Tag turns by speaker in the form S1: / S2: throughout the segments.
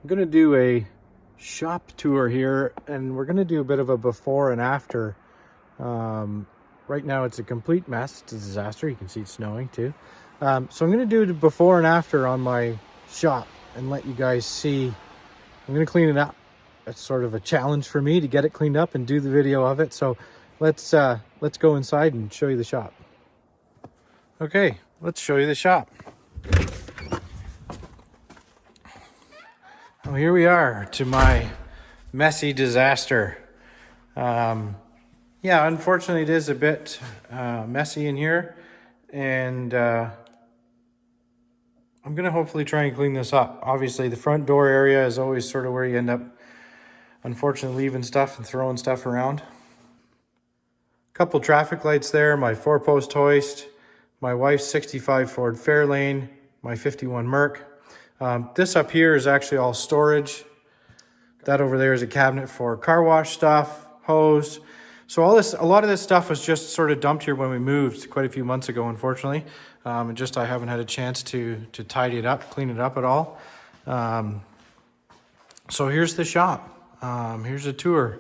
S1: going to do a shop tour here, and we're going to do a bit of a before and after. Right now it's a complete mess. It's a disaster. You can see it's snowing too. So I'm going to do the before and after on my shop and let you guys see. I'm going to clean it up. It's sort of a challenge for me to get it cleaned up and do the video of it. So let's go inside and show you the shop. Okay, let's show you the shop. Well, here we are to my messy disaster. Yeah, unfortunately it is a bit messy in here, and I'm gonna hopefully try and clean this up. Obviously the front door area is always sort of where you end up, unfortunately, leaving stuff and throwing stuff around. Couple traffic lights there, my 4-post hoist, my wife's 65 Ford Fairlane, my 51 Merc. This up here is actually all storage. That over there is a cabinet for car wash stuff, hose. So a lot of this stuff was just sort of dumped here when we moved quite a few months ago, unfortunately. And just I haven't had a chance to tidy it up, clean it up at all. So here's the shop. Here's a tour.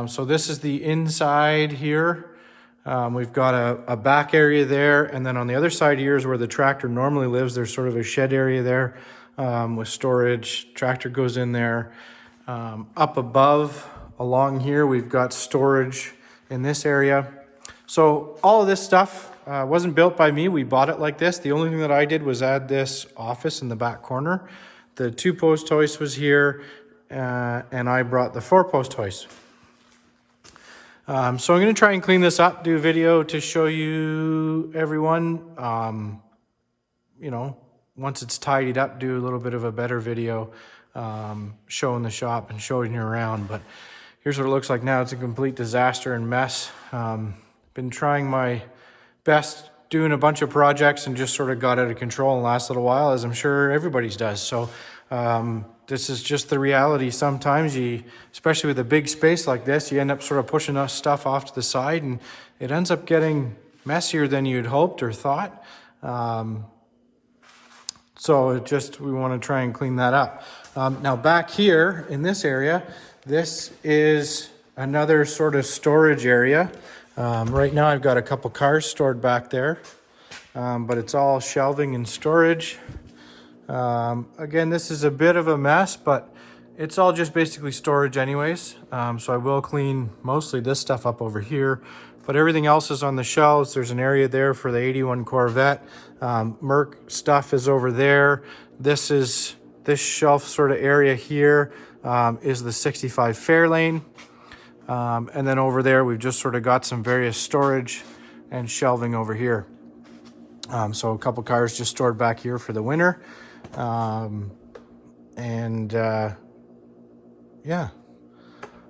S1: So this is the inside here. We've got a back area there, and then on the other side here is where the tractor normally lives. There's sort of a shed area there with storage. Tractor goes in there. Up above, along here, we've got storage in this area. So all of this stuff wasn't built by me. We bought it like this. The only thing that I did was add this office in the back corner. The 2-post hoist was here, and I brought the 4-post hoist. So I'm going to try and clean this up, do a video to show you everyone. You know, once it's tidied up, do a little bit of a better video showing the shop and showing you around. But here's what it looks like now. It's a complete disaster and mess. Been trying my best, doing a bunch of projects, and just sort of got out of control in the last little while, as I'm sure everybody's does. So this is just the reality. Sometimes especially with a big space like this, you end up sort of pushing stuff off to the side, and it ends up getting messier than you'd hoped or thought. So we want to try and clean that up. Now back here in this area, this is another sort of storage area. Right now I've got a couple cars stored back there, but it's all shelving and storage. Again, this is a bit of a mess, but it's all just basically storage anyways. So I will clean mostly this stuff up over here, but everything else is on the shelves. There's an area there for the 81 Corvette. Merc stuff is over there. This shelf sort of area here is the 65 Fairlane. And then over there, we've just sort of got some various storage and shelving over here. So a couple cars just stored back here for the winter. Yeah,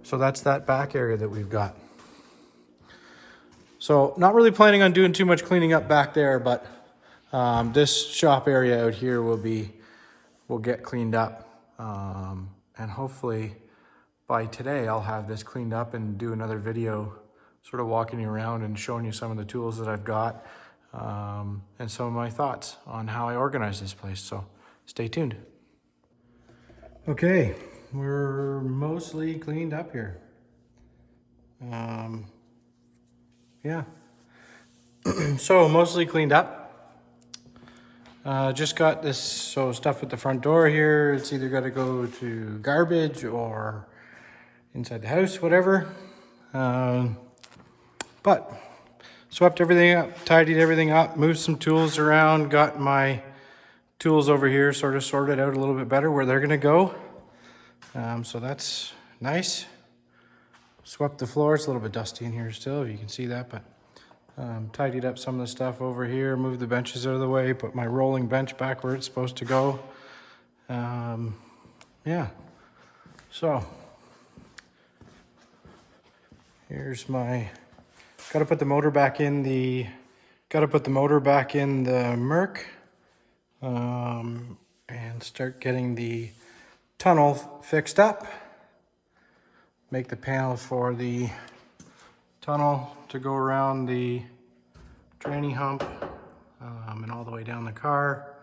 S1: so that's that back area that we've got. So not really planning on doing too much cleaning up back there, but this shop area out here will get cleaned up. And hopefully by today I'll have this cleaned up and do another video sort of walking you around and showing you some of the tools that I've got, and some of my thoughts on how I organize this place. So stay tuned. Okay, we're mostly cleaned up here. Yeah, so mostly cleaned up. Just got this stuff at the front door here. It's either got to go to garbage or inside the house, whatever. But swept everything up, tidied everything up, moved some tools around, got my tools over here sort of sorted out a little bit better where they're gonna go. So that's nice. Swept the floor. It's a little bit dusty in here still, if you can see that, but tidied up some of the stuff over here, moved the benches out of the way, put my rolling bench back where it's supposed to go. Yeah, so here's gotta put the motor back in the Merc, and start getting the tunnel fixed up. Make the panel for the tunnel to go around the tranny hump and all the way down the car.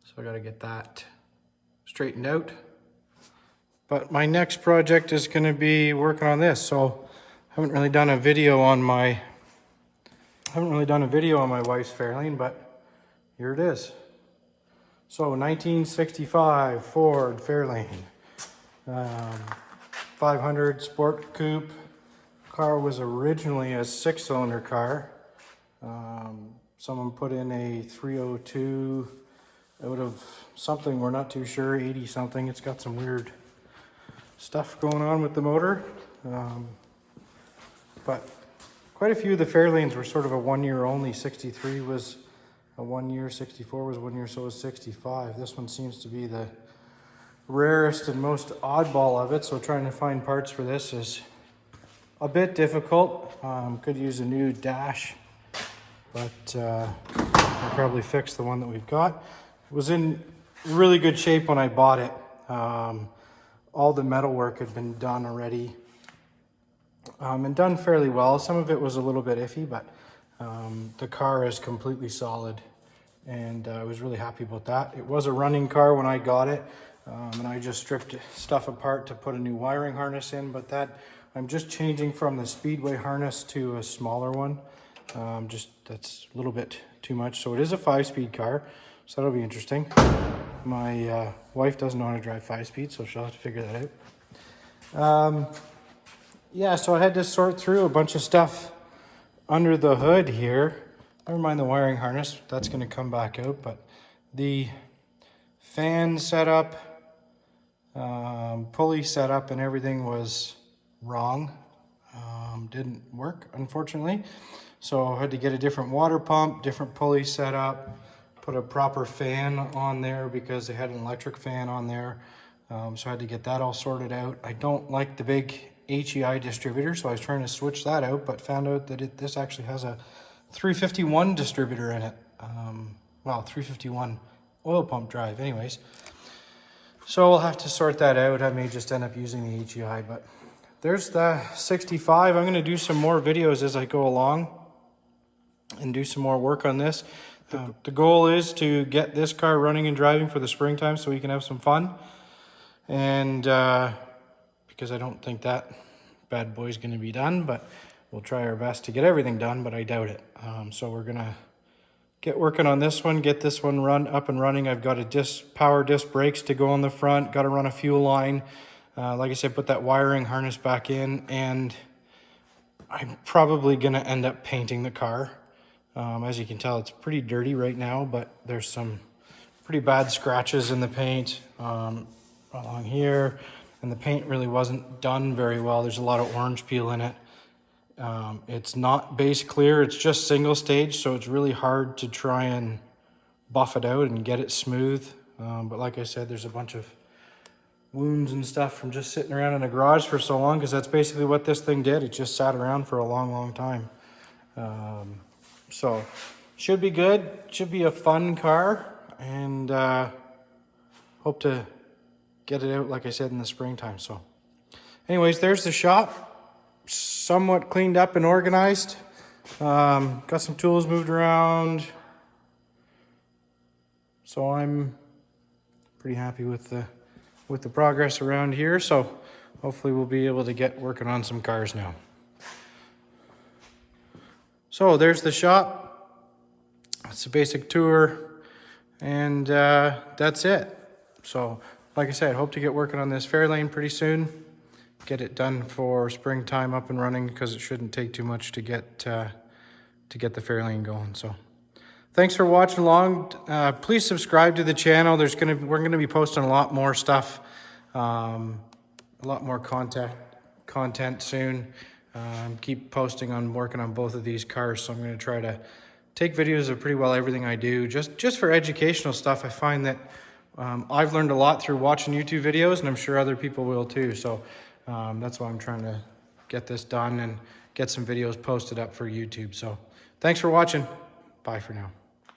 S1: So I got to get that straightened out. But my next project is going to be working on this. So I haven't really done a video on my wife's Fairlane, but here it is. So 1965 Ford Fairlane, 500 Sport Coupe. Car was originally a 6-cylinder car. Someone put in a 302 out of something, we're not too sure, 80 something. It's got some weird stuff going on with the motor. But quite a few of the Fairlanes were sort of a 1 year only. 63 was a 1 year, 64 was 1 year, so was 65. This one seems to be the rarest and most oddball of it, so trying to find parts for this is a bit difficult. Could use a new dash, but I'll probably fix the one that we've got. It was in really good shape when I bought it. All the metal work had been done already, and done fairly well. Some of it was a little bit iffy, but the car is completely solid, and I was really happy about that. It was a running car when I got it, and I just stripped stuff apart to put a new wiring harness in, but that I'm just changing from the Speedway harness to a smaller one. That's a little bit too much. So it is a 5-speed car, so that'll be interesting. My wife doesn't know how to drive 5-speed, so she'll have to figure that out. Yeah, so I had to sort through a bunch of stuff under the hood here. Never mind the wiring harness, that's going to come back out, but the fan setup, pulley setup, and everything was wrong. Didn't work, unfortunately. So I had to get a different water pump, different pulley setup, put a proper fan on there because they had an electric fan on there. So I had to get that all sorted out. I don't like the big HEI distributor, so I was trying to switch that out, but found out that this actually has a 351 distributor in it. Well, 351 oil pump drive anyways. So we'll have to sort that out. I may just end up using the HEI, but there's the 65. I'm going to do some more videos as I go along and do some more work on this. The goal is to get this car running and driving for the springtime so we can have some fun. And because I don't think that bad boy's going to be done, but we'll try our best to get everything done, but I doubt it. So we're going to get working on this one, get this one up and running. I've got a power disc brakes to go on the front, got to run a fuel line. Like I said, put that wiring harness back in, and I'm probably going to end up painting the car. As you can tell, it's pretty dirty right now, but there's some pretty bad scratches in the paint along here, and the paint really wasn't done very well. There's a lot of orange peel in it. It's not base clear, it's just single stage, so it's really hard to try and buff it out and get it smooth. But like I said, there's a bunch of wounds and stuff from just sitting around in a garage for so long, because that's basically what this thing did. It just sat around for a long time. So should be good, should be a fun car, and hope to get it out, like I said, in the springtime. So anyways, there's the shop, somewhat cleaned up and organized. Got some tools moved around, so I'm pretty happy with the progress around here. So hopefully we'll be able to get working on some cars now. So there's the shop. It's a basic tour, and that's it. So like I said, hope to get working on this Fairlane pretty soon. Get it done for springtime up and running, because it shouldn't take too much to get the Fairlane going. So thanks for watching along. Please subscribe to the channel. We're gonna be posting a lot more stuff, a lot more content soon. Keep posting on working on both of these cars, so I'm going to try to take videos of pretty well everything I do, just for educational stuff. I find that I've learned a lot through watching YouTube videos, and I'm sure other people will too. So that's why I'm trying to get this done and get some videos posted up for YouTube. So thanks for watching. Bye for now.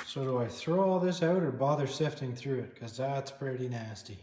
S1: So do I throw all this out or bother sifting through it? Because that's pretty nasty.